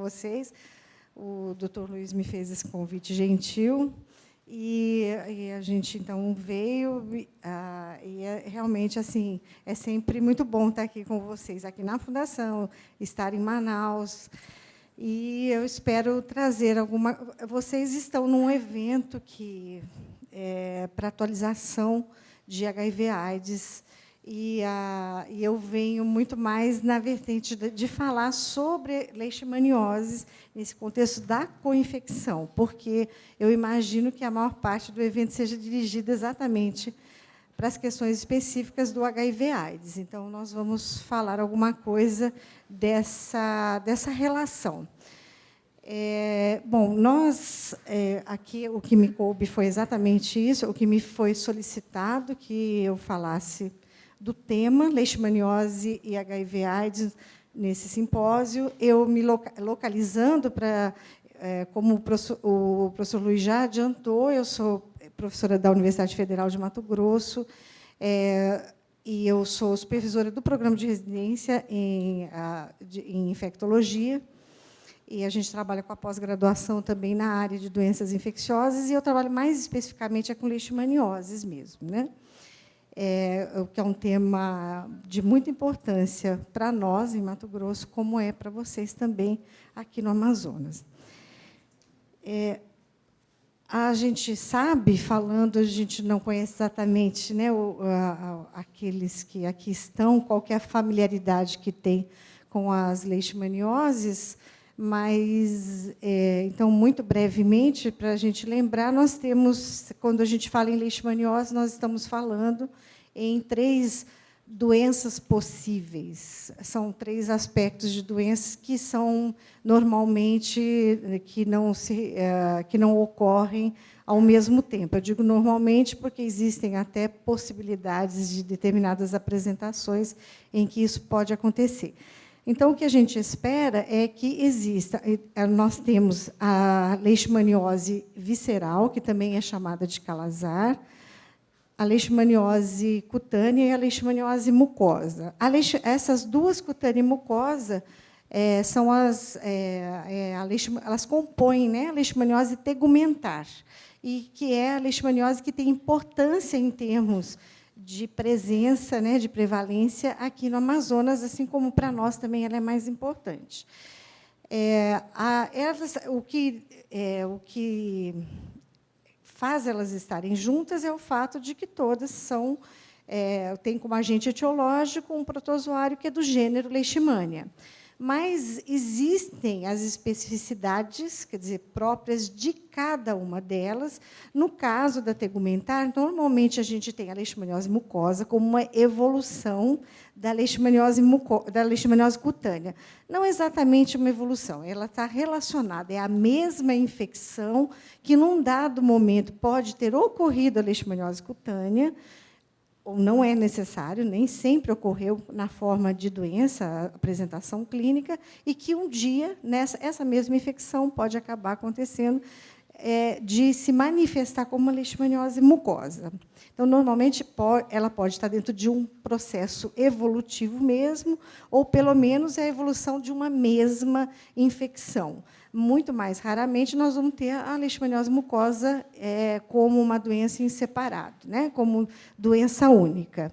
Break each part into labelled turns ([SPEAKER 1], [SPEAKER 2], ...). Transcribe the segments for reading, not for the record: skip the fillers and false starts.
[SPEAKER 1] vocês. O doutor Luiz me fez esse convite gentil, e a gente, então, veio, e realmente, assim, é sempre muito bom estar aqui com vocês, aqui na Fundação, estar em Manaus, e eu espero trazer alguma... Vocês estão num evento que para atualização de HIV/AIDS, e eu venho muito mais na vertente de falar sobre leishmaniose nesse contexto da coinfecção, porque eu imagino que a maior parte do evento seja dirigida exatamente para as questões específicas do HIV/AIDS. Então, nós vamos falar alguma coisa dessa relação. Bom, aqui o que me coube foi exatamente isso, o que me foi solicitado que eu falasse do tema leishmaniose e HIV/AIDS nesse simpósio, eu me localizando para, como o professor Luiz já adiantou, eu sou professora da Universidade Federal de Mato Grosso, e eu sou supervisora do programa de residência em infectologia, e a gente trabalha com a pós-graduação também na área de doenças infecciosas, e eu trabalho mais especificamente com leishmanioses mesmo, né? Que é um tema de muita importância para nós, em Mato Grosso, como é para vocês também, aqui no Amazonas. A gente sabe, falando, a gente não conhece exatamente, né, aqueles que aqui estão, qual que é a familiaridade que tem com as leishmanioses, mas, então, muito brevemente, para a gente lembrar, nós temos, quando a gente fala em leishmaniose, nós estamos falando em 3 doenças possíveis. São 3 aspectos de doenças que são, normalmente, que não ocorrem ao mesmo tempo. Eu digo normalmente porque existem até possibilidades de determinadas apresentações em que isso pode acontecer. Então, o que a gente espera é que exista... Nós temos a leishmaniose visceral, que também é chamada de Calazar, a leishmaniose cutânea e a leishmaniose mucosa. Essas 2, cutânea e mucosa, são elas compõem, né, a leishmaniose tegumentar, e que é a leishmaniose que tem importância em termos de presença, né, de prevalência aqui no Amazonas, assim como para nós também ela é mais importante. O que faz elas estarem juntas é o fato de que todas têm como agente etiológico um protozoário que é do gênero Leishmania. Mas existem as especificidades, quer dizer, próprias de cada uma delas. No caso da tegumentar, normalmente a gente tem a leishmaniose mucosa como uma evolução da leishmaniose cutânea. Não exatamente uma evolução, ela está relacionada, é a mesma infecção que, num dado momento, pode ter ocorrido a leishmaniose cutânea, ou não é necessário, nem sempre ocorreu na forma de doença, a apresentação clínica, e que um dia essa mesma infecção pode acabar acontecendo de se manifestar como uma leishmaniose mucosa. Então, normalmente, ela pode estar dentro de um processo evolutivo mesmo, ou, pelo menos, é a evolução de uma mesma infecção. Muito mais raramente, nós vamos ter a leishmaniose mucosa como uma doença em separado, né, como doença única.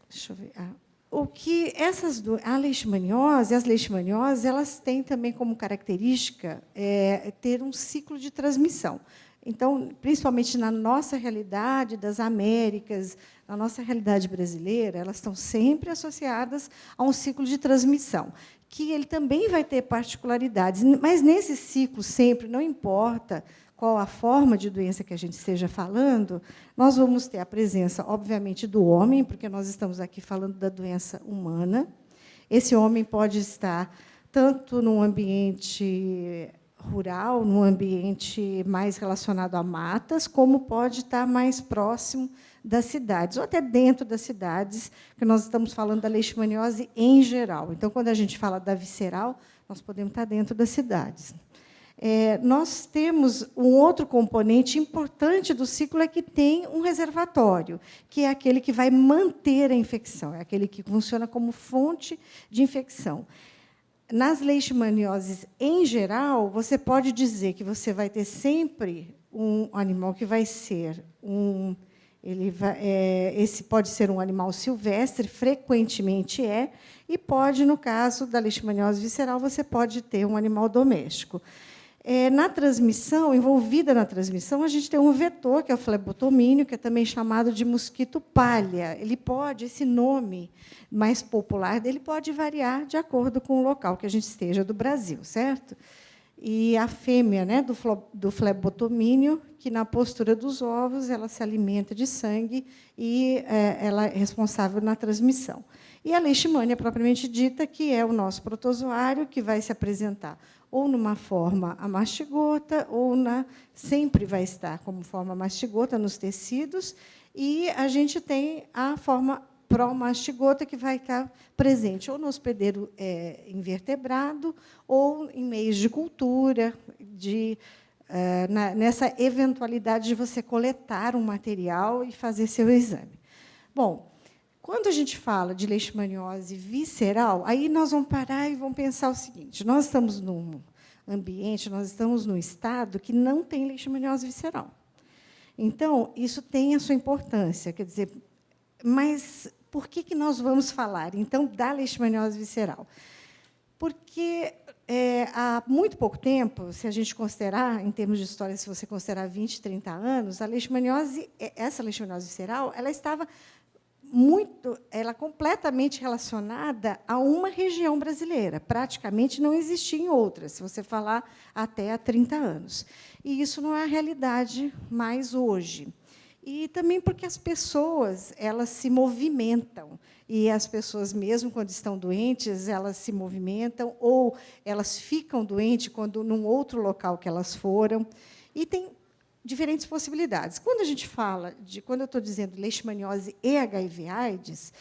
[SPEAKER 1] Deixa eu ver. As leishmanioses, elas têm também como característica ter um ciclo de transmissão. Então, principalmente na nossa realidade das Américas, na nossa realidade brasileira, elas estão sempre associadas a um ciclo de transmissão, que ele também vai ter particularidades. Mas, nesse ciclo, sempre, não importa qual a forma de doença que a gente esteja falando, nós vamos ter a presença, obviamente, do homem, porque nós estamos aqui falando da doença humana. Esse homem pode estar tanto num ambiente rural, num ambiente mais relacionado a matas, como pode estar mais próximo das cidades, ou até dentro das cidades, que nós estamos falando da leishmaniose em geral. Então, quando a gente fala da visceral, nós podemos estar dentro das cidades. Nós temos um outro componente importante do ciclo, é que tem um reservatório, que é aquele que vai manter a infecção, é aquele que funciona como fonte de infecção. nas leishmanioses, em geral, você pode dizer que você vai ter sempre um animal que vai ser esse pode ser um animal silvestre, frequentemente e pode, no caso da leishmaniose visceral, você pode ter um animal doméstico. Na transmissão, envolvida na transmissão, a gente tem um vetor, que é o flebotomínio, que é também chamado de mosquito palha. Ele pode, esse nome mais popular dele pode variar de acordo com o local que a gente esteja do Brasil, certo? E a fêmea, né, do flebotomínio, que na postura dos ovos ela se alimenta de sangue e ela é responsável na transmissão. E a leishmania propriamente dita, que é o nosso protozoário, que vai se apresentar ou numa forma amastigota, ou sempre vai estar como forma mastigota nos tecidos, e a gente tem a forma pró-mastigota, que vai estar presente ou no hospedeiro invertebrado, ou em meios de cultura, nessa eventualidade de você coletar um material e fazer seu exame. Bom, quando a gente fala de leishmaniose visceral, aí nós vamos parar e vamos pensar o seguinte: nós estamos num ambiente, nós estamos num estado que não tem leishmaniose visceral. Então, isso tem a sua importância, quer dizer, mas por que nós vamos falar, então, da leishmaniose visceral? Porque há muito pouco tempo, se a gente considerar, em termos de história, se você considerar 20, 30 anos, essa leishmaniose visceral, ela estava completamente relacionada a uma região brasileira. Praticamente não existia em outras, se você falar até há 30 anos. E isso não é a realidade mais hoje. E também porque as pessoas elas se movimentam. E as pessoas, mesmo quando estão doentes, elas se movimentam, ou elas ficam doentes num outro local que elas foram. E tem diferentes possibilidades. Quando eu estou dizendo leishmaniose e HIV/AIDS,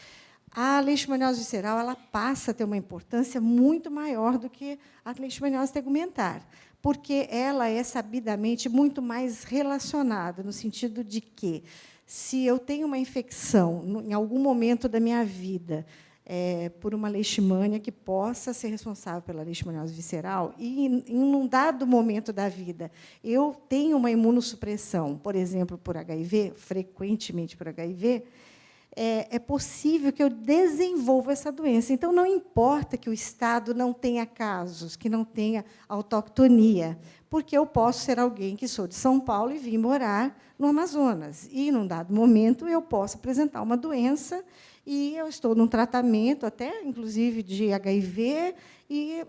[SPEAKER 1] a leishmaniose visceral ela passa a ter uma importância muito maior do que a leishmaniose tegumentar, porque ela é sabidamente muito mais relacionada, no sentido de que, se eu tenho uma infecção em algum momento da minha vida, por uma leishmania que possa ser responsável pela leishmaniose visceral, e, em um dado momento da vida, eu tenho uma imunossupressão, por exemplo, por HIV, frequentemente por HIV, é possível que eu desenvolva essa doença. Então, não importa que o Estado não tenha casos, que não tenha autoctonia, porque eu posso ser alguém que sou de São Paulo e vim morar no Amazonas. E, num dado momento, eu posso apresentar uma doença e eu estou num tratamento, até, inclusive, de HIV, e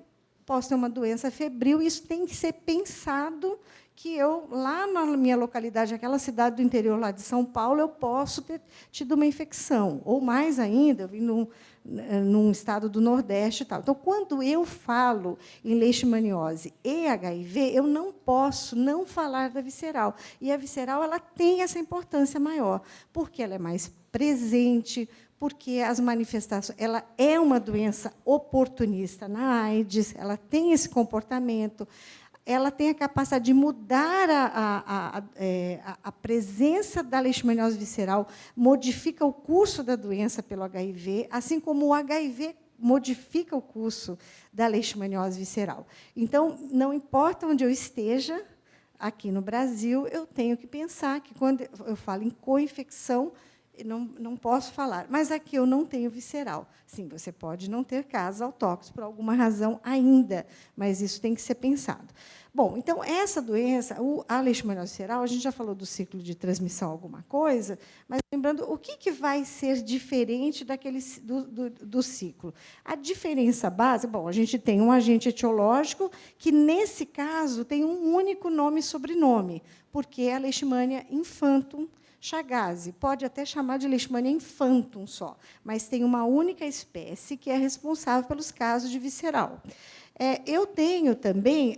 [SPEAKER 1] posso ter uma doença febril. Isso tem que ser pensado, que eu, lá na minha localidade, aquela cidade do interior lá de São Paulo, eu posso ter tido uma infecção. Ou, mais ainda, eu vim num estado do Nordeste e tal. Então, quando eu falo em leishmaniose e HIV, eu não posso não falar da visceral. E a visceral ela tem essa importância maior, porque ela é mais presente, porque as manifestações, ela é uma doença oportunista na AIDS, ela tem esse comportamento, ela tem a capacidade de mudar a presença da leishmaniose visceral, modifica o curso da doença pelo HIV, assim como o HIV modifica o curso da leishmaniose visceral. Então, não importa onde eu esteja, aqui no Brasil, eu tenho que pensar que, quando eu falo em co-infecção, não posso falar, mas aqui eu não tenho visceral. Sim, você pode não ter casos autóctones por alguma razão ainda, mas isso tem que ser pensado. Bom, então, essa doença, a leishmaniose visceral, a gente já falou do ciclo de transmissão alguma coisa, mas, lembrando, o que vai ser diferente do ciclo? A diferença base, bom, a gente tem um agente etiológico que, nesse caso, tem um único nome e sobrenome, porque é a Leishmania infantum chagas. Pode até chamar de Leishmania infantum só, mas tem uma única espécie que é responsável pelos casos de visceral. Eu tenho também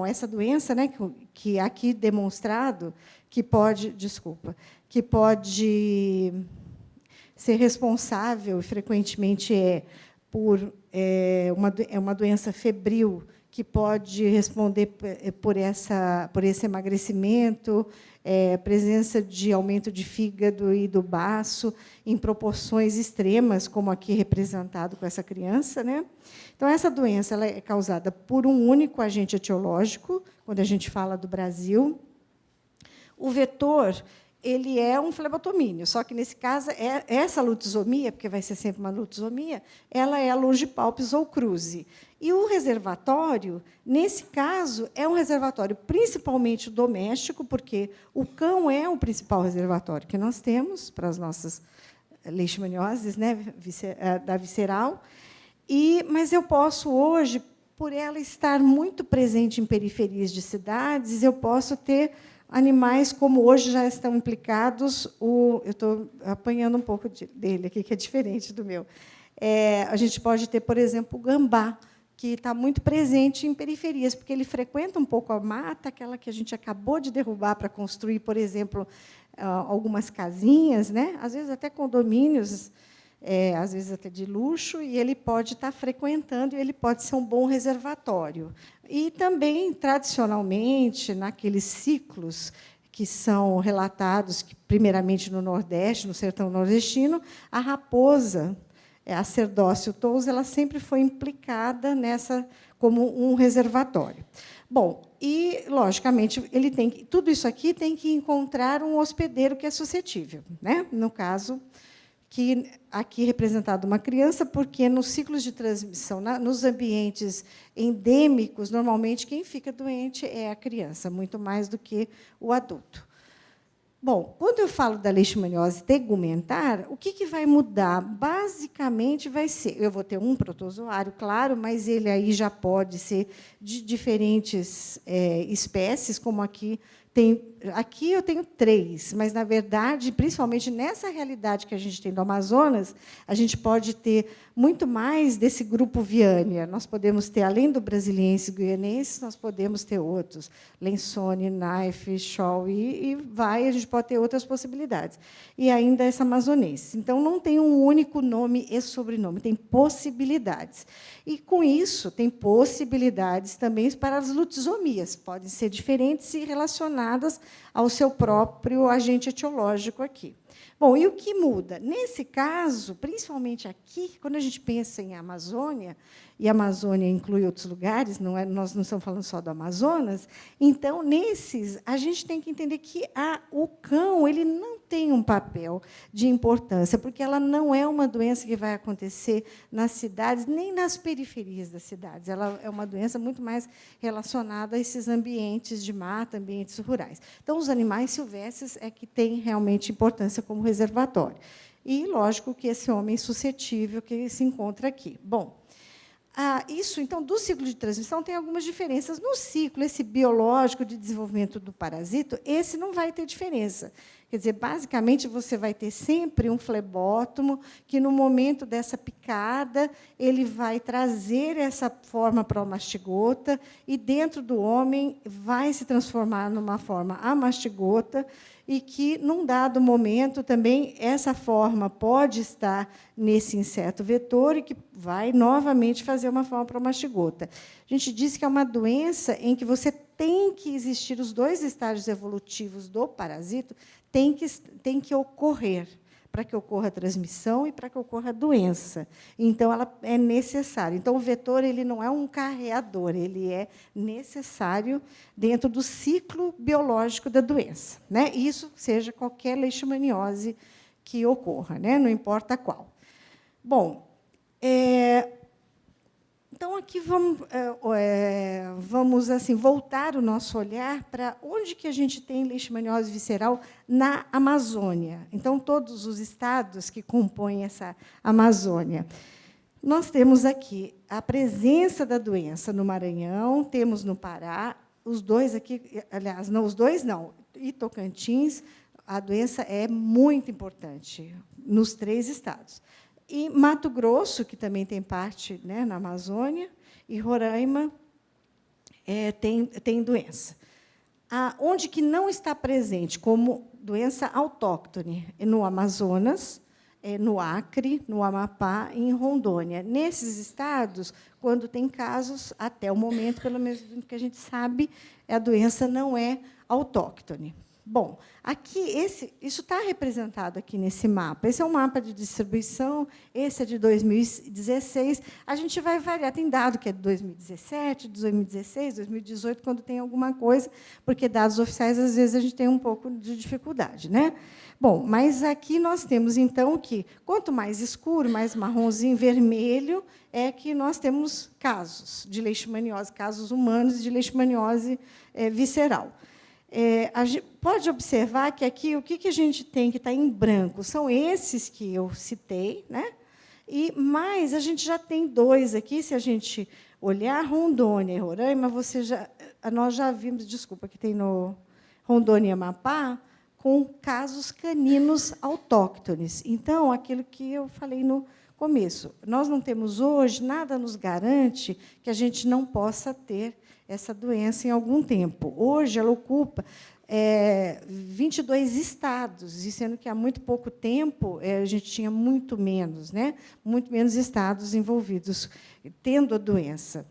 [SPEAKER 1] essa doença, né, que aqui demonstrado, que pode ser responsável, frequentemente por uma doença febril, que pode responder por esse emagrecimento, presença de aumento de fígado e do baço em proporções extremas, como aqui representado com essa criança, né? Então, essa doença ela é causada por um único agente etiológico, quando a gente fala do Brasil. O vetor ele é um flebotomínio, só que, nesse caso, essa lutisomia, porque vai ser sempre uma lutisomia, ela é a longipalpis ou cruzi. E o reservatório, nesse caso, é um reservatório principalmente doméstico, porque o cão é o principal reservatório que nós temos para as nossas leishmanioses, né, da visceral. Mas eu posso, hoje, por ela estar muito presente em periferias de cidades, eu posso ter animais como hoje já estão implicados. Eu estou apanhando um pouco dele aqui, que é diferente do meu. A gente pode ter, por exemplo, o gambá, que está muito presente em periferias, porque ele frequenta um pouco a mata, aquela que a gente acabou de derrubar para construir, por exemplo, algumas casinhas, né? Às vezes até condomínios, às vezes até de luxo, e ele pode estar frequentando, e ele pode ser um bom reservatório. E também, tradicionalmente, naqueles ciclos que são relatados, primeiramente no Nordeste, no sertão nordestino, a raposa, a Cerdócio tous, ela sempre foi implicada nessa como um reservatório. Bom, e, logicamente, tudo isso aqui tem que encontrar um hospedeiro que é suscetível, né? No caso, que aqui representado uma criança, porque nos ciclos de transmissão, nos ambientes endêmicos, normalmente quem fica doente é a criança, muito mais do que o adulto. Bom, quando eu falo da leishmaniose tegumentar, o que vai mudar? Basicamente, vai ser... Eu vou ter um protozoário, claro, mas ele aí já pode ser de diferentes espécies, como aqui. Aqui eu tenho 3, mas, na verdade, principalmente nessa realidade que a gente tem do Amazonas, a gente pode ter muito mais desse grupo Viania. Nós podemos ter, além do brasiliense e guianense, nós podemos ter outros, Lensone, Knife, Shaw, a gente pode ter outras possibilidades. E ainda essa amazonense. Então, não tem um único nome e sobrenome, tem possibilidades. E, com isso, tem possibilidades também para as lutisomias, podem ser diferentes e relacionadas ao seu próprio agente etiológico aqui. Bom, e o que muda? Nesse caso, principalmente aqui, quando a gente pensa em Amazônia, e a Amazônia inclui outros lugares, nós não estamos falando só do Amazonas, então, nesses, a gente tem que entender que o cão ele não tem um papel de importância, porque ela não é uma doença que vai acontecer nas cidades, nem nas periferias das cidades. Ela é uma doença muito mais relacionada a esses ambientes de mata, ambientes rurais. Então, os animais silvestres é que têm realmente importância como reservatório. E, lógico, que esse homem suscetível que se encontra aqui. Bom, isso, então, do ciclo de transmissão tem algumas diferenças. No ciclo, esse biológico de desenvolvimento do parasito, esse não vai ter diferença. Quer dizer, basicamente, você vai ter sempre um flebótomo que, no momento dessa picada, ele vai trazer essa forma para a mastigota e, dentro do homem, vai se transformar numa forma amastigota e que, num dado momento, também, essa forma pode estar nesse inseto vetor e que vai, novamente, fazer uma forma para a mastigota. A gente diz que é uma doença em que você tem que existir os 2 estágios evolutivos do parasito, tem que ocorrer para que ocorra a transmissão e para que ocorra a doença. Então, ela é necessária. Então, o vetor ele não é um carreador, ele é necessário dentro do ciclo biológico da doença, né? Isso seja qualquer leishmaniose que ocorra, né? Não importa qual. Bom, então, aqui vamos assim, voltar o nosso olhar para onde que a gente tem leishmaniose visceral na Amazônia. Então, todos os estados que compõem essa Amazônia. Nós temos aqui a presença da doença no Maranhão, temos no Pará, os 2 aqui, aliás, não, os 2 não, e Tocantins, a doença é muito importante nos 3 estados. E Mato Grosso, que também tem parte, né, na Amazônia, e Roraima tem doença. Onde que não está presente como doença autóctone? No Amazonas, no Acre, no Amapá e em Rondônia. Nesses estados, quando tem casos, até o momento, pelo menos do que a gente sabe, a doença não é autóctone. Bom, aqui isso está representado aqui nesse mapa. Esse é um mapa de distribuição, esse é de 2016. A gente vai variar, tem dado que é de 2017, 2016, 2018, quando tem alguma coisa, porque dados oficiais, às vezes, a gente tem um pouco de dificuldade, né? Bom, mas aqui nós temos, então, que quanto mais escuro, mais marronzinho, vermelho, é que nós temos casos de leishmaniose, casos humanos de leishmaniose visceral. A gente pode observar que aqui o que a gente tem que está em branco são esses que eu citei, né? Mas a gente já tem dois aqui, se a gente olhar Rondônia e Roraima, nós já vimos, desculpa, que tem no Rondônia e Amapá, com casos caninos autóctones. Então, aquilo que eu falei no começo, nós não temos hoje, nada nos garante que a gente não possa ter essa doença em algum tempo. Hoje, ela ocupa 22 estados, e sendo que há muito pouco tempo a gente tinha muito menos estados envolvidos, tendo a doença.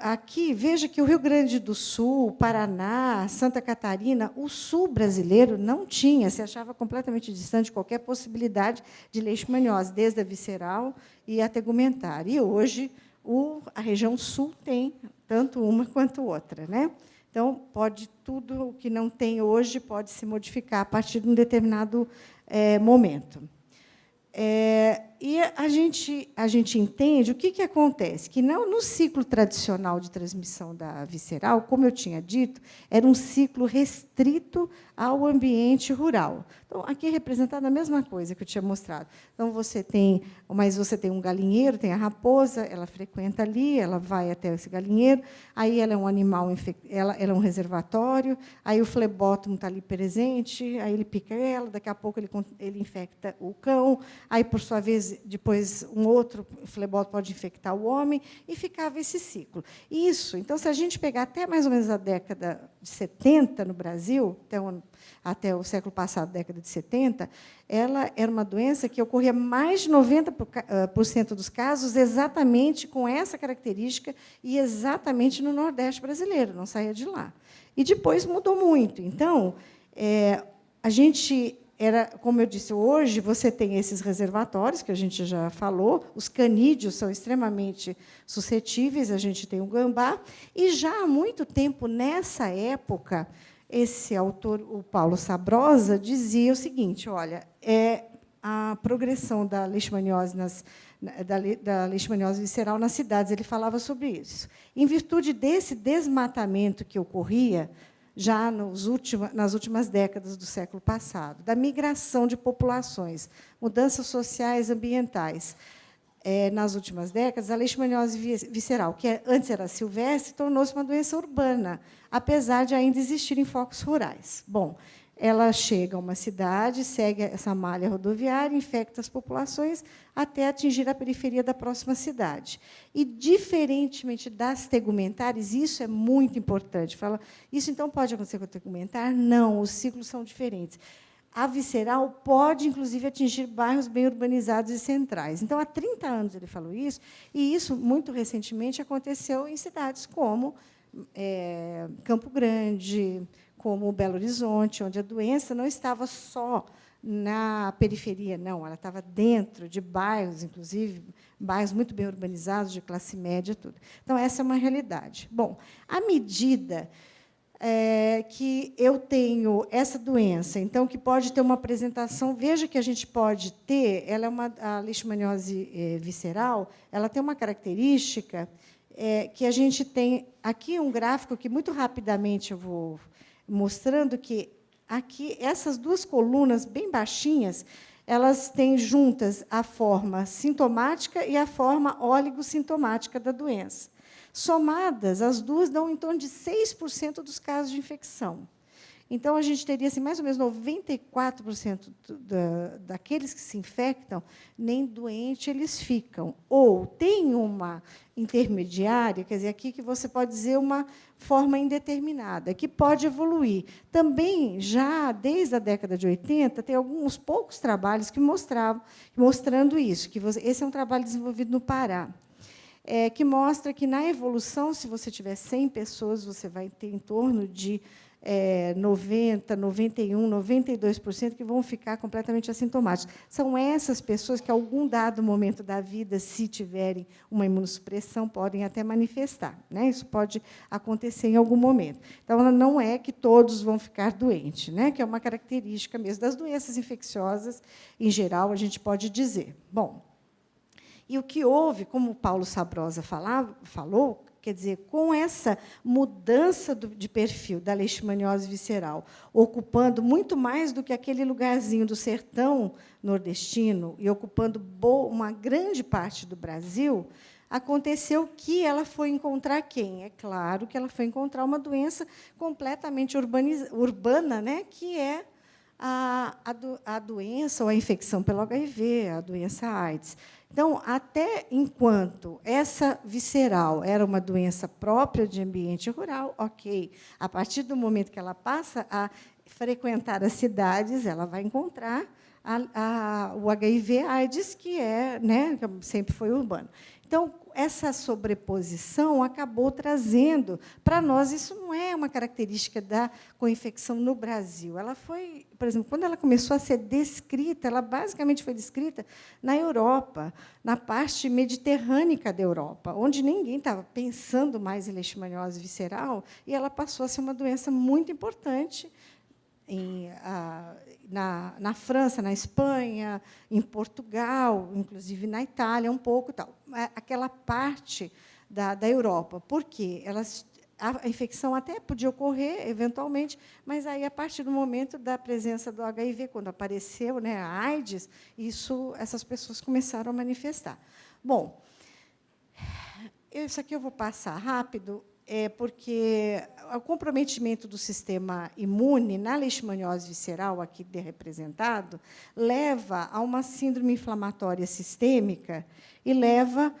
[SPEAKER 1] Aqui, veja que o Rio Grande do Sul, Paraná, Santa Catarina, o sul brasileiro não tinha, se achava completamente distante de qualquer possibilidade de leishmaniose, desde a visceral e a tegumentar. E hoje a região sul tem tanto uma quanto outra, né? Então, tudo o que não tem hoje pode se modificar a partir de um determinado momento. E a gente entende o que acontece, que não no ciclo tradicional de transmissão da visceral, como eu tinha dito, era um ciclo restrito ao ambiente rural. Então, aqui é representada a mesma coisa que eu tinha mostrado. Então, você tem um galinheiro, tem a raposa, ela frequenta ali, ela vai até esse galinheiro, aí ela é um animal, ela é um reservatório, aí o flebótomo está ali presente, aí ele pica ela, daqui a pouco ele infecta o cão, aí, por sua vez, depois um outro flebótomo pode infectar o homem, e ficava esse ciclo. Isso, então, se a gente pegar até mais ou menos a década de 70 no Brasil, até o século passado, década de 70, ela era uma doença que ocorria mais de 90% dos casos exatamente com essa característica e exatamente no Nordeste brasileiro, não saía de lá. E depois mudou muito. Então, a gente como eu disse, hoje você tem esses reservatórios, que a gente já falou, os canídeos são extremamente suscetíveis, a gente tem o gambá, e já há muito tempo, nessa época, esse autor, o Paulo Sabrosa, dizia o seguinte: olha, a progressão da leishmaniose da leishmaniose visceral nas cidades, ele falava sobre isso. Em virtude desse desmatamento que ocorria já nas últimas décadas do século passado, da migração de populações, mudanças sociais, ambientais. Nas últimas décadas, a leishmaniose visceral, que antes era silvestre, tornou-se uma doença urbana, apesar de ainda existirem focos rurais. Bom, ela chega a uma cidade, segue essa malha rodoviária, infecta as populações até atingir a periferia da próxima cidade. E, diferentemente das tegumentares, isso é muito importante. Isso, então, pode acontecer com a tegumentar? Não, os ciclos são diferentes. A visceral pode, inclusive, atingir bairros bem urbanizados e centrais. Então, há 30 anos ele falou isso, e isso, muito recentemente, aconteceu em cidades como Campo Grande, como Belo Horizonte, onde a doença não estava só na periferia, não, ela estava dentro de bairros, inclusive, bairros muito bem urbanizados, de classe média, tudo. Então, essa é uma realidade. Bom, à medida que eu tenho essa doença, então, que pode ter uma apresentação, veja que a gente pode ter, a leishmaniose visceral, ela tem uma característica que a gente tem aqui um gráfico que, muito rapidamente, eu vou mostrando que aqui essas duas colunas bem baixinhas, elas têm juntas a forma sintomática e a forma oligossintomática da doença. Somadas, as duas dão em torno de 6% dos casos de infecção. Então, a gente teria assim, mais ou menos 94% daqueles que se infectam, nem doente eles ficam. Ou tem uma intermediária, quer dizer, aqui que você pode dizer uma forma indeterminada, que pode evoluir. Também, já desde a década de 80, tem alguns poucos trabalhos que mostrando isso, que esse é um trabalho desenvolvido no Pará, que mostra que, na evolução, se você tiver 100 pessoas, você vai ter em torno de 90%, 91%, 92% que vão ficar completamente assintomáticos. São essas pessoas que, em algum dado momento da vida, se tiverem uma imunossupressão, podem até manifestar, né? Isso pode acontecer em algum momento. Então, não é que todos vão ficar doentes, né? Que é uma característica mesmo das doenças infecciosas, em geral, a gente pode dizer. Bom, e o que houve, como o Paulo Sabrosa falou, quer dizer, com essa mudança de perfil da leishmaniose visceral, ocupando muito mais do que aquele lugarzinho do sertão nordestino e ocupando uma grande parte do Brasil, aconteceu que ela foi encontrar quem? É claro que ela foi encontrar uma doença completamente urbana, né, que é a doença ou a infecção pelo HIV, a doença AIDS. Então, até enquanto essa visceral era uma doença própria de ambiente rural, ok. A partir do momento que ela passa a frequentar as cidades, ela vai encontrar o HIV/AIDS, que né, que sempre foi urbano. Então, essa sobreposição acabou trazendo para nós, isso não é uma característica da coinfecção no Brasil. Ela foi, por exemplo, quando ela começou a ser descrita, ela basicamente foi descrita na Europa, na parte mediterrânea da Europa, onde ninguém estava pensando mais em leishmaniose visceral, e ela passou a ser uma doença muito importante na França, na Espanha, em Portugal, inclusive na Itália, um pouco tal. Aquela parte da Europa. Por quê? A infecção até podia ocorrer, eventualmente, mas aí, a partir do momento da presença do HIV, quando apareceu, né, a AIDS, essas pessoas começaram a manifestar. Bom, isso aqui eu vou passar rápido, porque o comprometimento do sistema imune na leishmaniose visceral, aqui representado, leva a uma síndrome inflamatória sistêmica e leva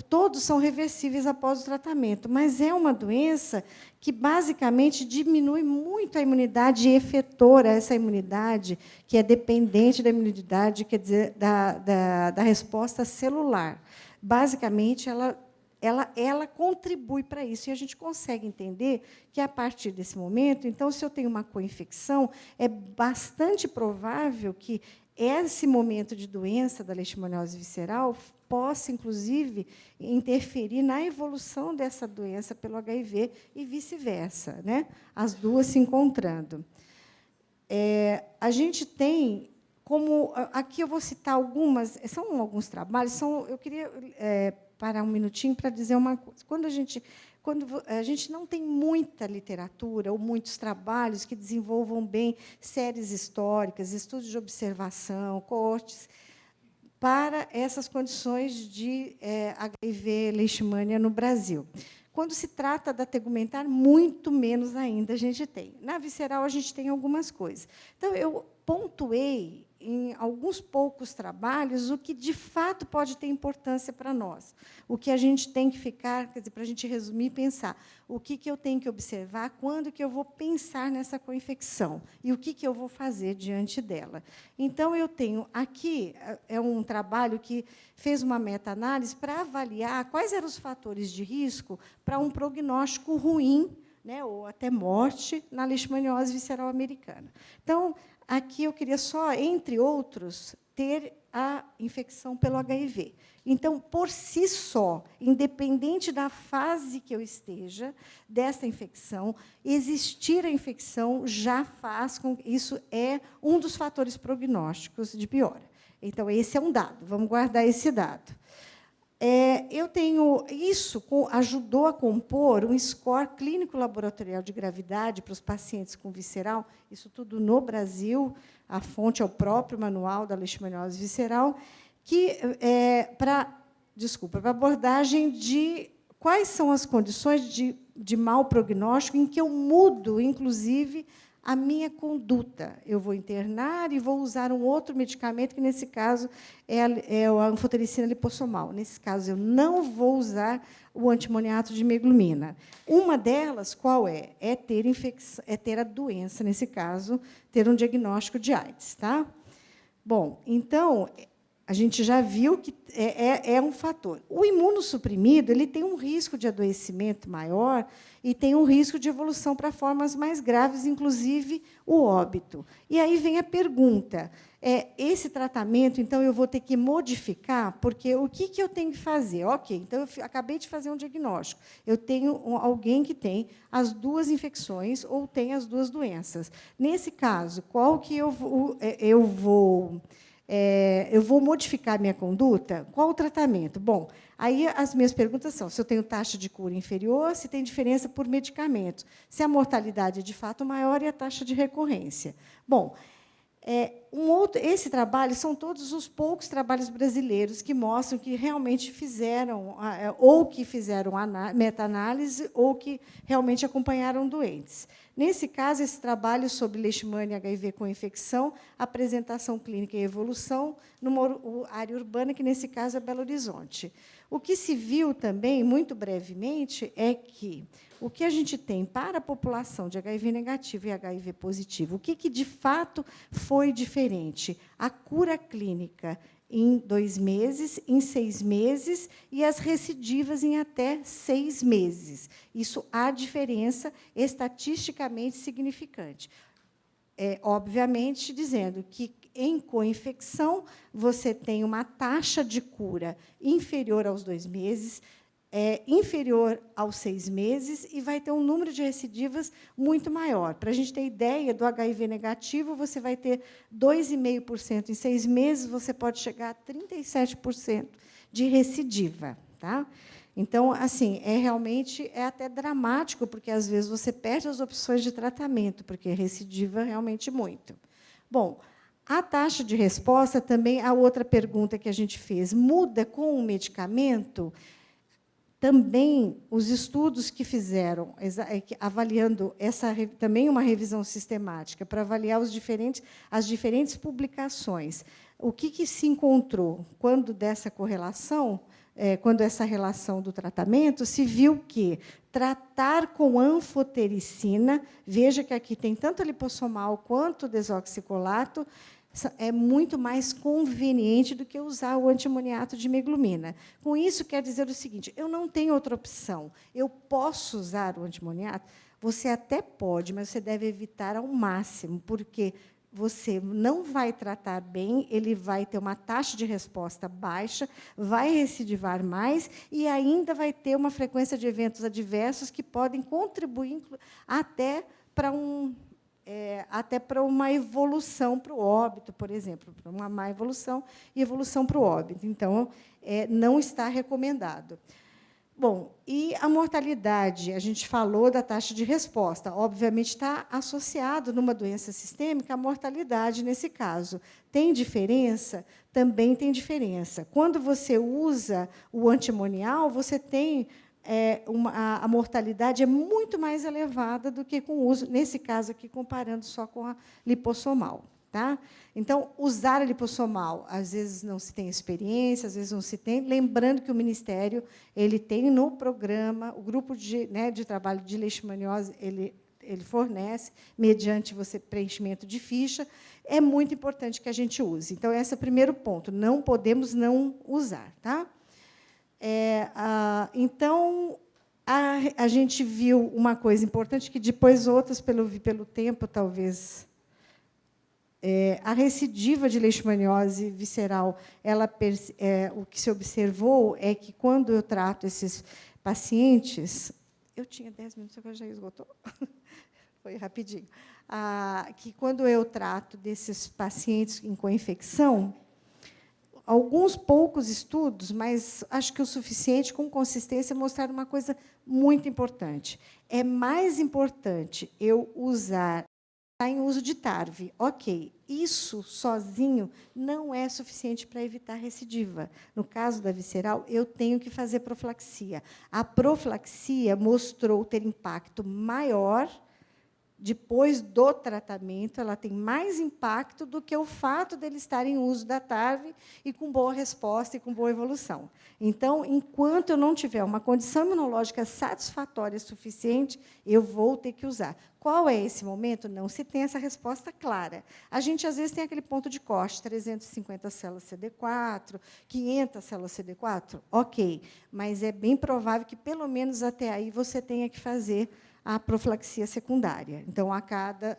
[SPEAKER 1] todos são reversíveis após o tratamento, mas é uma doença que, basicamente, diminui muito a imunidade efetora, essa imunidade que é dependente da imunidade, quer dizer, da resposta celular. Basicamente, ela contribui para isso. E a gente consegue entender que, a partir desse momento, então, se eu tenho uma coinfecção, é bastante provável que esse momento de doença da leishmaniose visceral possa, inclusive, interferir na evolução dessa doença pelo HIV e vice-versa, né? As duas se encontrando. A gente tem como... Aqui eu vou citar algumas... São alguns trabalhos. Eu queria parar um minutinho para dizer uma coisa. Quando a gente não tem muita literatura ou muitos trabalhos que desenvolvam bem séries históricas, estudos de observação, coortes, para essas condições de HIV, leishmania no Brasil. Quando se trata da tegumentar, muito menos ainda a gente tem. Na visceral, a gente tem algumas coisas. Então, eu pontuei em alguns poucos trabalhos o que, de fato, pode ter importância para nós. O que a gente tem que ficar, quer dizer, para a gente resumir e pensar, o que eu tenho que observar, quando que eu vou pensar nessa coinfecção e o que eu vou fazer diante dela. Então, eu tenho aqui um trabalho que fez uma meta-análise para avaliar quais eram os fatores de risco para um prognóstico ruim, né, ou até morte, na leishmaniose visceral americana. Então, aqui eu queria só, entre outros, ter a infecção pelo HIV. Então, por si só, independente da fase que eu esteja dessa infecção, existir a infecção já faz com que isso é um dos fatores prognósticos de piora. Então, esse é um dado, vamos guardar esse dado. Isso ajudou a compor um score clínico laboratorial de gravidade para os pacientes com visceral, isso tudo no Brasil, a fonte é o próprio manual da leishmaniose visceral, que para abordagem de quais são as condições de mau prognóstico em que eu mudo, inclusive, a minha conduta. Eu vou internar e vou usar um outro medicamento, que, nesse caso, é a anfotericina lipossomal. Nesse caso, eu não vou usar o antimoniato de meglumina. Uma delas, qual é? É ter a doença, nesse caso, ter um diagnóstico de AIDS. Tá? Bom, então, a gente já viu que é um fator. O imunossuprimido ele tem um risco de adoecimento maior e tem um risco de evolução para formas mais graves, inclusive o óbito. E aí vem a pergunta: esse tratamento, então, eu vou ter que modificar, porque o que eu tenho que fazer? Ok, então, eu acabei de fazer um diagnóstico. Eu tenho alguém que tem as duas infecções ou tem as duas doenças. Nesse caso, qual que eu vou modificar a minha conduta? Qual o tratamento? Bom, aí as minhas perguntas são: se eu tenho taxa de cura inferior, se tem diferença por medicamentos, se a mortalidade é, de fato, maior e a taxa de recorrência. Bom, esse trabalho são todos os poucos trabalhos brasileiros que mostram que realmente fizeram, ou que fizeram meta-análise, ou que realmente acompanharam doentes. Nesse caso, esse trabalho sobre leishmania e HIV com infecção, apresentação clínica e evolução numa área urbana, que, nesse caso, é Belo Horizonte. O que se viu também, muito brevemente, é que o que a gente tem para a população de HIV negativo e HIV positivo, o que de fato foi diferente? A cura clínica em 2 meses, em 6 meses, e as recidivas em até 6 meses. Isso há diferença estatisticamente significante. Obviamente, dizendo que, em co-infecção, você tem uma taxa de cura inferior aos 2 meses, inferior aos 6 meses, e vai ter um número de recidivas muito maior. Para a gente ter ideia, do HIV negativo, você vai ter 2,5% em 6 meses, você pode chegar a 37% de recidiva. Tá? Então, assim, realmente até dramático, porque, às vezes, você perde as opções de tratamento, porque recidiva realmente muito. Bom, a taxa de resposta também, a outra pergunta que a gente fez, muda com o medicamento? Também, os estudos que fizeram, avaliando também uma revisão sistemática, para avaliar as diferentes publicações, o que se encontrou quando dessa correlação, quando essa relação do tratamento, se viu que tratar com anfotericina, veja que aqui tem tanto a lipossomal quanto o desoxicolato, é muito mais conveniente do que usar o antimoniato de meglumina. Com isso, quer dizer o seguinte: eu não tenho outra opção. Eu posso usar o antimoniato? Você até pode, mas você deve evitar ao máximo, porque você não vai tratar bem, ele vai ter uma taxa de resposta baixa, vai recidivar mais e ainda vai ter uma frequência de eventos adversos que podem contribuir até para uma evolução para o óbito, por exemplo, para uma má evolução e evolução para o óbito. Então, não está recomendado. Bom, e a mortalidade? A gente falou da taxa de resposta. Obviamente, está associado, numa doença sistêmica, a mortalidade, nesse caso. Tem diferença? Também tem diferença. Quando você usa o antimonial, você tem a mortalidade é muito mais elevada do que com o uso, nesse caso aqui, comparando só com a lipossomal. Tá? Então, usar a lipossomal, às vezes não se tem experiência, às vezes não se tem. Lembrando que o Ministério ele tem no programa, o grupo de trabalho de leishmaniose, ele fornece, mediante preenchimento de ficha. É muito importante que a gente use. Então, esse é o primeiro ponto. Não podemos não usar. Tá? Então, a gente viu uma coisa importante, que depois outras, pelo tempo, talvez... a recidiva de leishmaniose visceral, o que se observou é que, quando eu trato esses pacientes... Eu tinha 10 minutos, agora já esgotou. Foi rapidinho. Que, quando eu trato desses pacientes com co-infecção, alguns poucos estudos, mas acho que o suficiente, com consistência, mostraram uma coisa muito importante. É mais importante eu usar em uso de TARV. Ok, isso sozinho não é suficiente para evitar recidiva. No caso da visceral, eu tenho que fazer profilaxia. A profilaxia mostrou ter impacto maior depois do tratamento, ela tem mais impacto do que o fato dele estar em uso da TARV e com boa resposta e com boa evolução. Então, enquanto eu não tiver uma condição imunológica satisfatória suficiente, eu vou ter que usar. Qual é esse momento? Não se tem essa resposta clara. A gente, às vezes, tem aquele ponto de corte, 350 células CD4, 500 células CD4, ok, mas é bem provável que, pelo menos até aí, você tenha que fazer a profilaxia secundária. Então,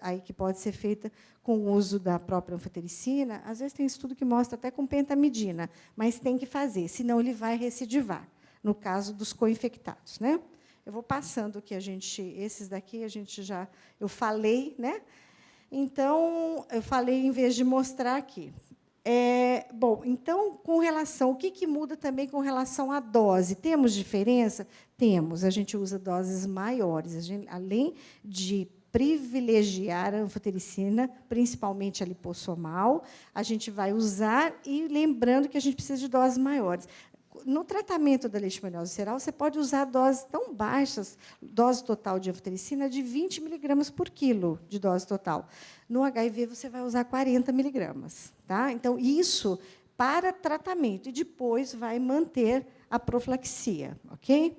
[SPEAKER 1] aí que pode ser feita com o uso da própria anfotericina, às vezes tem estudo que mostra até com pentamidina, mas tem que fazer, senão ele vai recidivar, no caso dos co-infectados, né? Eu vou passando que esses daqui eu falei, né? Então, eu falei em vez de mostrar aqui. Bom, então, com relação, o que muda também com relação à dose? Temos diferença? Temos. A gente usa doses maiores. Além de privilegiar a anfotericina, principalmente a lipossomal, a gente vai usar, e lembrando que a gente precisa de doses maiores. No tratamento da leishmaniose visceral, você pode usar doses tão baixas, dose total de anfotericina de 20 miligramas por quilo de dose total. No HIV, você vai usar 40 miligramas. Tá? Então, isso para tratamento, e depois vai manter a profilaxia. Ok?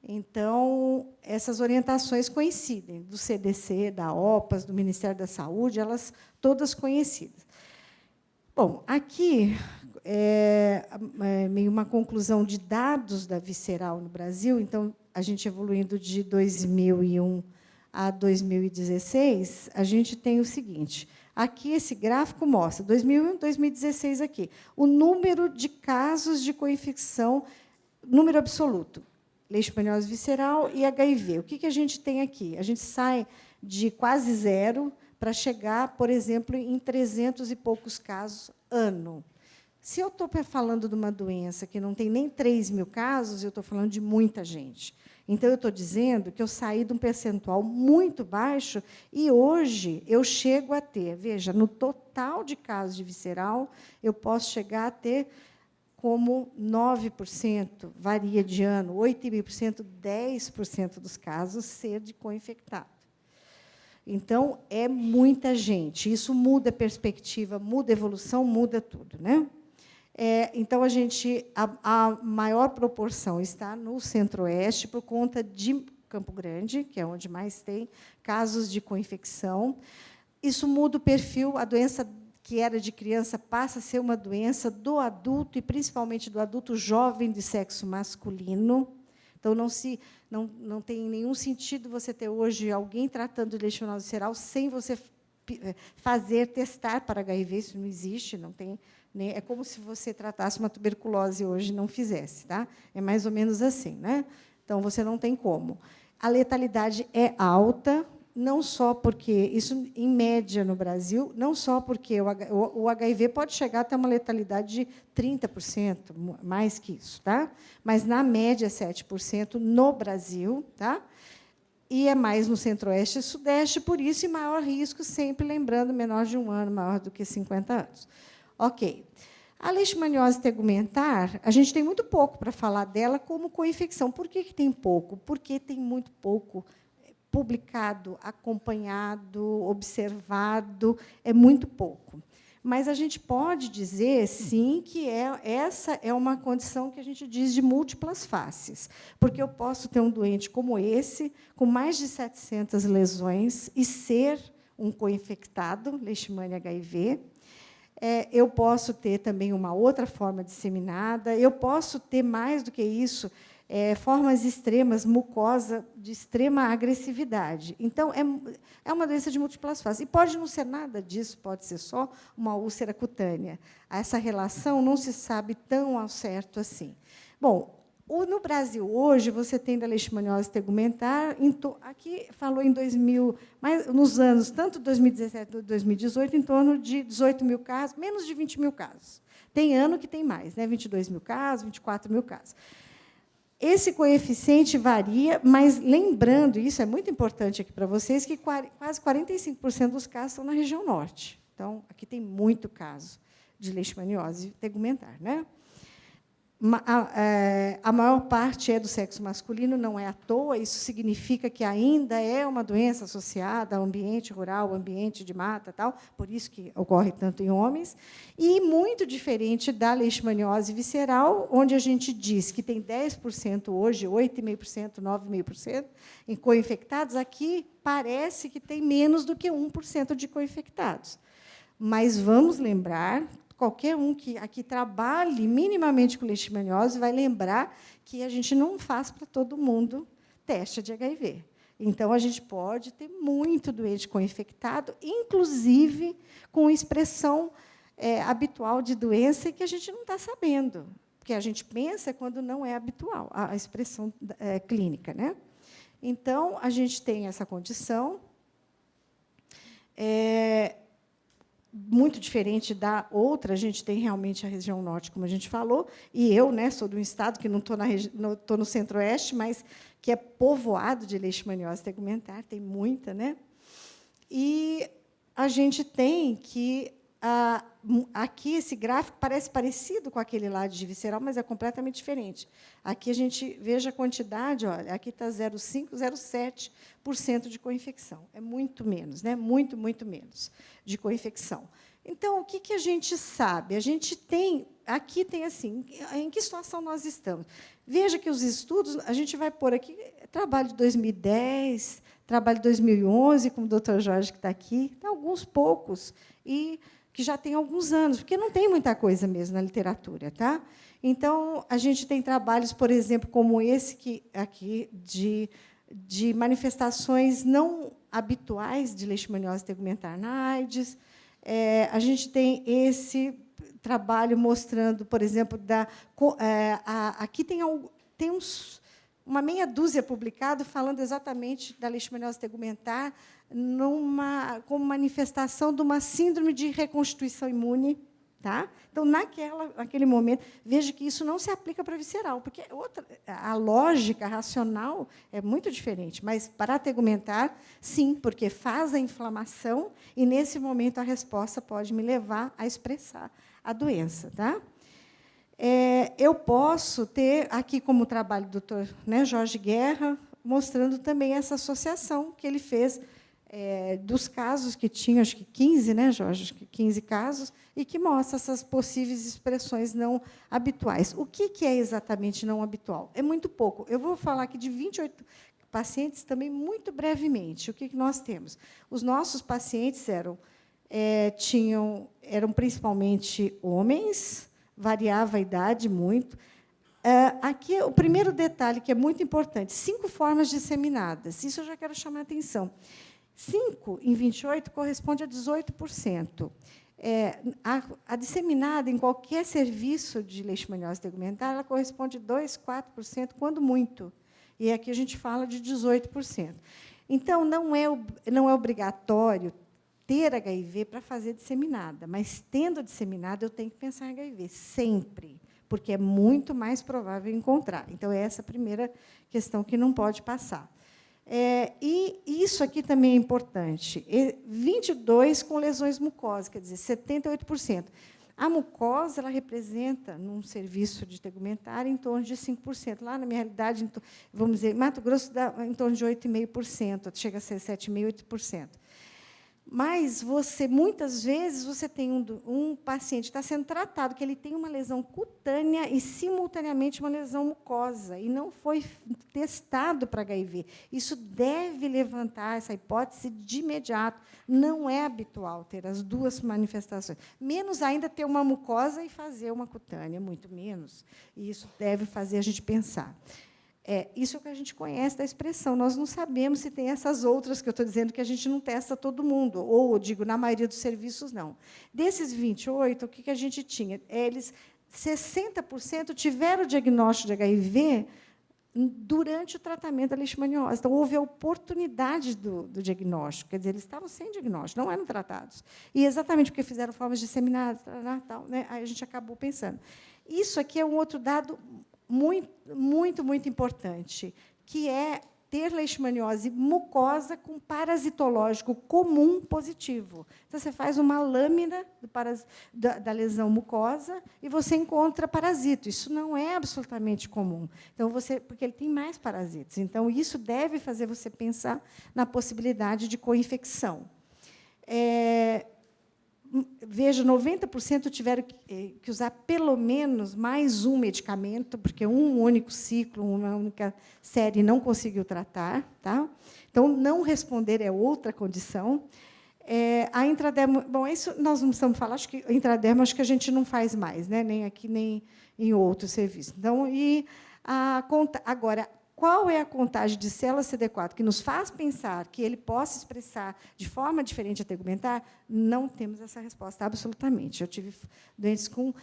[SPEAKER 1] Então, essas orientações coincidem, do CDC, da OPAS, do Ministério da Saúde, elas todas conhecidas. Bom, aqui meio uma conclusão de dados da visceral no Brasil. Então, a gente evoluindo de 2001 a 2016, a gente tem o seguinte. Aqui, esse gráfico mostra, 2001 e 2016, aqui, o número de casos de coinfecção, número absoluto, leishmaniose visceral e HIV. O que a gente tem aqui? A gente sai de quase zero para chegar, por exemplo, em 300 e poucos casos ano. Se eu estou falando de uma doença que não tem nem 3 mil casos, eu estou falando de muita gente. Então, eu estou dizendo que eu saí de um percentual muito baixo e, hoje, eu chego a ter, veja, no total de casos de visceral, eu posso chegar a ter como 9%, varia de ano, 8,5%, 10% dos casos ser de co-infectado. Então, é muita gente. Isso muda a perspectiva, muda a evolução, muda tudo, né? Então, a maior proporção está no Centro-Oeste, por conta de Campo Grande, que é onde mais tem casos de co-infecção. Isso muda o perfil, a doença que era de criança passa a ser uma doença do adulto, e principalmente do adulto jovem de sexo masculino. Então, não tem nenhum sentido você ter hoje alguém tratando de leishmaniose visceral sem você testar para HIV, isso não existe, não tem. É como se você tratasse uma tuberculose hoje e não fizesse. Tá? É mais ou menos assim. Né? Então, você não tem como. A letalidade é alta, não só porque, isso em média no Brasil, não só porque o HIV pode chegar até uma letalidade de 30%, mais que isso, tá? Mas, na média, 7% no Brasil, tá? E é mais no Centro-Oeste e Sudeste, por isso, e maior risco, sempre lembrando, menor de 1 ano, maior do que 50 anos. Ok. A leishmaniose tegumentar, a gente tem muito pouco para falar dela como co-infecção. Por que tem pouco? Porque tem muito pouco publicado, acompanhado, observado, é muito pouco. Mas a gente pode dizer, sim, que essa é uma condição que a gente diz de múltiplas faces, porque eu posso ter um doente como esse, com mais de 700 lesões, e ser um co-infectado, Leishmania HIV. Eu posso ter também uma outra forma disseminada, eu posso ter, mais do que isso, formas extremas, mucosa de extrema agressividade. Então, é uma doença de múltiplas faces. E pode não ser nada disso, pode ser só uma úlcera cutânea. Essa relação não se sabe tão ao certo assim. Bom, no Brasil, hoje, você tem da leishmaniose tegumentar, aqui falou em 2000, mas nos anos, tanto 2017 quanto 2018, em torno de 18 mil casos, menos de 20 mil casos. Tem ano que tem mais, né? 22 mil casos, 24 mil casos. Esse coeficiente varia, mas lembrando, isso é muito importante aqui para vocês, que quase 45% dos casos estão na região norte. Então, aqui tem muito caso de leishmaniose tegumentar. Né? A maior parte é do sexo masculino, não é à toa, isso significa que ainda é uma doença associada ao ambiente rural, ao ambiente de mata, tal, por isso que ocorre tanto em homens, e muito diferente da leishmaniose visceral, onde a gente diz que tem 10% hoje, 8,5%, 9,5% em co-infectados, aqui parece que tem menos do que 1% de co-infectados. Mas vamos lembrar, qualquer um que aqui trabalhe minimamente com leishmaniose vai lembrar que a gente não faz para todo mundo teste de HIV. Então, a gente pode ter muito doente co-infectado, inclusive com expressão habitual de doença que a gente não está sabendo, porque a gente pensa quando não é habitual, a expressão clínica. Né? Então, a gente tem essa condição. Muito diferente da outra, a gente tem realmente a região norte, como a gente falou, e eu, né, sou de um estado que não estou no centro-oeste, mas que é povoado de leishmaniose tegumentar, tem muita, né? E a gente tem que aqui esse gráfico parece parecido com aquele lá de visceral, mas é completamente diferente. Aqui a gente veja a quantidade, olha, aqui está 0,5%, 0,7% de co-infecção. É muito menos, né? Muito, muito menos de co-infecção. Então, o que a gente sabe? A gente tem, aqui tem assim, em que situação nós estamos? Veja que os estudos, a gente vai pôr aqui, trabalho de 2010, trabalho de 2011, como o doutor Jorge, que está aqui, tem alguns poucos, e que já tem alguns anos, porque não tem muita coisa mesmo na literatura. Tá? Então, a gente tem trabalhos, por exemplo, como esse que, aqui, de manifestações não habituais de leishmaniose tegumentar na AIDS. A gente tem esse trabalho mostrando, por exemplo, aqui tem uma meia dúzia publicado falando exatamente da leishmaniose tegumentar como manifestação de uma síndrome de reconstituição imune. Tá? Então, naquele momento, veja que isso não se aplica para visceral, porque a lógica racional é muito diferente, mas para a tegumentar, sim, porque faz a inflamação e, nesse momento, a resposta pode me levar a expressar a doença. Tá? Eu posso ter aqui como trabalho do doutor, né, Jorge Guerra, mostrando também essa associação que ele fez dos casos que tinha, acho que 15, né, Jorge? Acho que 15 casos, e que mostra essas possíveis expressões não habituais. O que é exatamente não habitual? É muito pouco. Eu vou falar aqui de 28 pacientes também muito brevemente. O que nós temos? Os nossos pacientes eram principalmente homens, variava a idade muito. Aqui, o primeiro detalhe, que é muito importante, 5 formas disseminadas. Isso eu já quero chamar a atenção. 5 em 28 corresponde a 18%. A disseminada em qualquer serviço de leishmaniose tegumentar, ela corresponde a 2%, 4%, quando muito. E aqui a gente fala de 18%. Então, não é obrigatório ter HIV para fazer disseminada, mas, tendo disseminada, eu tenho que pensar em HIV, sempre, porque é muito mais provável encontrar. Então, é essa a primeira questão que não pode passar. E isso aqui também é importante. 22 com lesões mucosas, quer dizer, 78%. A mucosa ela representa, num serviço de tegumentar, em torno de 5%. Lá, na minha realidade, vamos dizer, Mato Grosso dá em torno de 8,5%, chega a ser 7,5%, 8%. Mas muitas vezes, você tem um paciente que está sendo tratado, que ele tem uma lesão cutânea e, simultaneamente, uma lesão mucosa, e não foi testado para HIV. Isso deve levantar essa hipótese de imediato. Não é habitual ter as duas manifestações. Menos ainda ter uma mucosa e fazer uma cutânea, muito menos. E isso deve fazer a gente pensar. Isso é o que a gente conhece da expressão. Nós não sabemos se tem essas outras que eu estou dizendo que a gente não testa todo mundo, ou, digo, na maioria dos serviços, não. Desses 28, o que a gente tinha? 60% tiveram o diagnóstico de HIV durante o tratamento da leishmaniose. Então, houve a oportunidade do diagnóstico. Quer dizer, eles estavam sem diagnóstico, não eram tratados. E, exatamente porque fizeram formas disseminadas, tal, né? Aí a gente acabou pensando. Isso aqui é um outro dado muito, muito, muito importante, que é ter leishmaniose mucosa com parasitológico comum positivo. Então, você faz uma lâmina da lesão mucosa e você encontra parasito. Isso não é absolutamente comum. Então, porque ele tem mais parasitas. Então, isso deve fazer você pensar na possibilidade de co-infecção. Veja, 90% tiveram que usar pelo menos mais um medicamento, porque um único ciclo, uma única série não conseguiu tratar. Tá? Então, não responder é outra condição. A intradermo, bom, isso nós não precisamos falar, acho que a intradermo acho que a gente não faz mais, né? Nem aqui, nem em outros serviços. Então, agora, qual é a contagem de células CD4 que nos faz pensar que ele possa expressar de forma diferente a tegumentar? Não temos essa resposta, absolutamente. Eu tive doentes com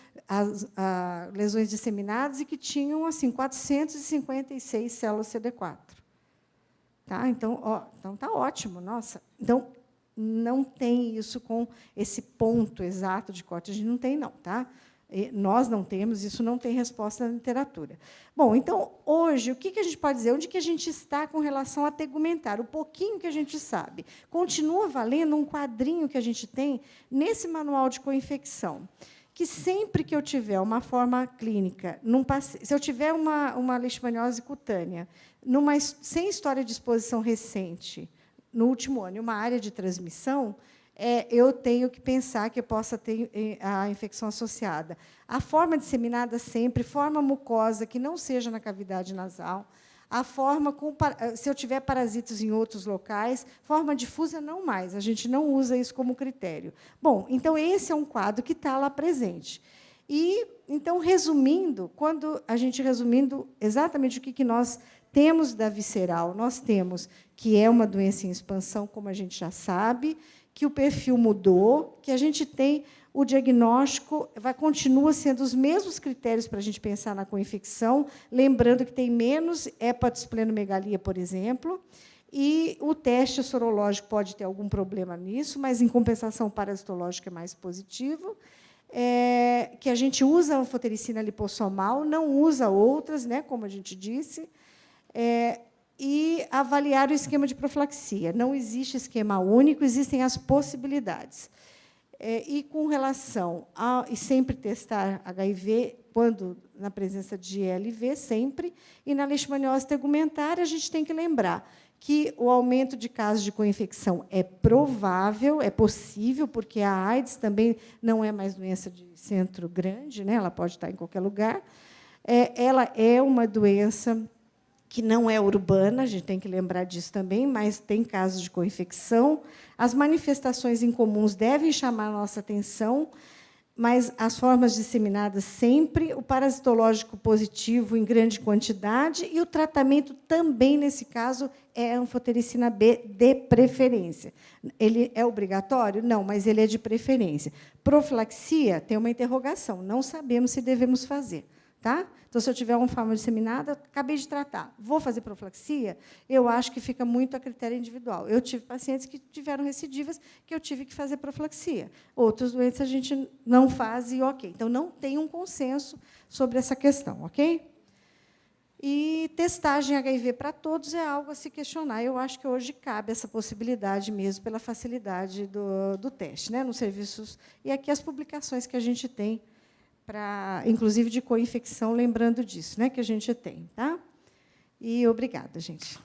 [SPEAKER 1] lesões disseminadas e que tinham assim, 456 células CD4. Tá? Então, está ótimo. Nossa. Então, não tem isso com esse ponto exato de corte. A gente não tem, não. Tá? Nós não temos, isso não tem resposta na literatura. Bom, então, hoje, o que a gente pode dizer? Onde que a gente está com relação a tegumentar? O pouquinho que a gente sabe. Continua valendo um quadrinho que a gente tem nesse manual de co-infecção, que sempre que eu tiver uma forma clínica, se eu tiver uma leishmaniose cutânea, sem história de exposição recente, no último ano, uma área de transmissão, eu tenho que pensar que eu possa ter a infecção associada. A forma disseminada sempre, forma mucosa, que não seja na cavidade nasal, a forma se eu tiver parasitas em outros locais, forma difusa, não mais. A gente não usa isso como critério. Bom, então, esse é um quadro que está lá presente. E, então, resumindo exatamente o que nós temos da visceral, nós temos que é uma doença em expansão, como a gente já sabe, que o perfil mudou, que a gente tem o diagnóstico, continua sendo os mesmos critérios para a gente pensar na co-infecção, lembrando que tem menos hepatosplenomegalia, por exemplo, e o teste sorológico pode ter algum problema nisso, mas, em compensação, o parasitológico é mais positivo, que a gente usa a anfotericina lipossomal, não usa outras, né, como a gente disse, e avaliar o esquema de profilaxia. Não existe esquema único, existem as possibilidades. E com relação e sempre testar HIV, quando na presença de LV, sempre, e na leishmaniose tegumentar, a gente tem que lembrar que o aumento de casos de co-infecção é provável, é possível, porque a AIDS também não é mais doença de centro grande, né? Ela pode estar em qualquer lugar. Ela é uma doença que não é urbana, a gente tem que lembrar disso também, mas tem casos de co-infecção. As manifestações incomuns devem chamar a nossa atenção, mas as formas disseminadas sempre, o parasitológico positivo em grande quantidade e o tratamento também, nesse caso, é a anfotericina B de preferência. Ele é obrigatório? Não, mas ele é de preferência. Profilaxia tem uma interrogação, não sabemos se devemos fazer. Tá? Então, se eu tiver uma forma disseminada, acabei de tratar. Vou fazer profilaxia? Eu acho que fica muito a critério individual. Eu tive pacientes que tiveram recidivas que eu tive que fazer profilaxia. Outros doentes a gente não faz e ok. Então, não tem um consenso sobre essa questão, ok? E testagem HIV para todos é algo a se questionar. Eu acho que hoje cabe essa possibilidade mesmo pela facilidade do teste, né, nos serviços. E aqui as publicações que a gente tem, inclusive de co-infecção, lembrando disso, né, que a gente tem. Tá? E obrigada, gente.